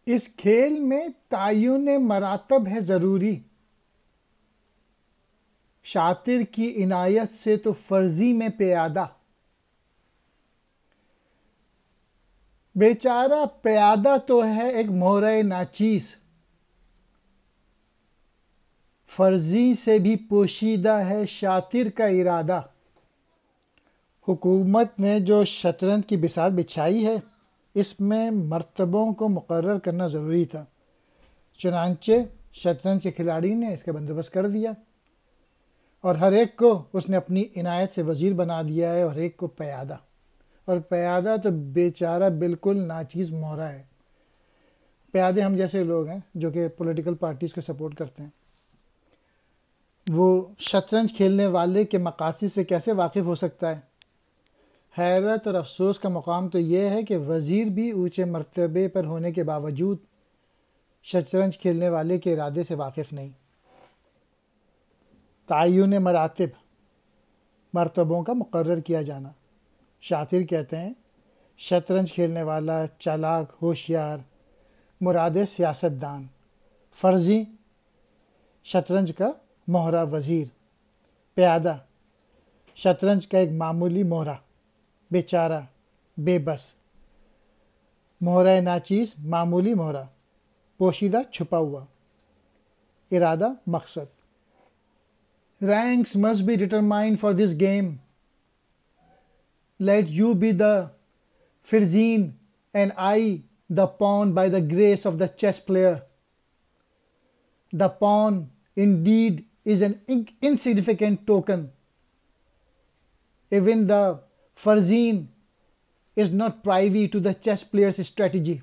اس کھیل میں تعین مراتب ہے ضروری، شاطر کی عنایت سے تو فرضی میں پیادہ۔ بیچارہ پیادہ تو ہے ایک مہرۂ ناچیز، فرضی سے بھی پوشیدہ ہے شاطر کا ارادہ۔ حکومت نے جو شطرنج کی بساط بچھائی ہے، اس میں مرتبوں کو مقرر کرنا ضروری تھا، چنانچہ شطرنج کے کھلاڑی نے اس کا بندوبست کر دیا، اور ہر ایک کو اس نے اپنی عنایت سے وزیر بنا دیا ہے، اور ہر ایک کو پیادہ۔ اور پیادہ تو بیچارہ بالکل ناچیز مہرا ہے۔ پیادے ہم جیسے لوگ ہیں جو کہ پولیٹیکل پارٹیز کو سپورٹ کرتے ہیں، وہ شطرنج کھیلنے والے کے مقاصد سے کیسے واقف ہو سکتا ہے؟ حیرت اور افسوس کا مقام تو یہ ہے کہ وزیر بھی اونچے مرتبے پر ہونے کے باوجود شطرنج کھیلنے والے کے ارادے سے واقف نہیں۔ تعین مراتب، مرتبوں کا مقرر کیا جانا۔ شاطر کہتے ہیں شطرنج کھیلنے والا چالاک، ہوشیار، مراد سیاست دان۔ فرضی، شطرنج کا مہرہ وزیر۔ پیادہ، شطرنج کا ایک معمولی مہرہ، بیچارہ، بے بس۔ مہرۂ ناچیز، معمولی مہرہ، پوشیدہ، چھپا ہوا۔ ارادہ، مقصد۔ Ranks must be determined for this game. Let you be the Firzin and I the pawn by the grace of the chess player. The pawn indeed is an insignificant token. Even the Firzin is not privy to the chess player's strategy.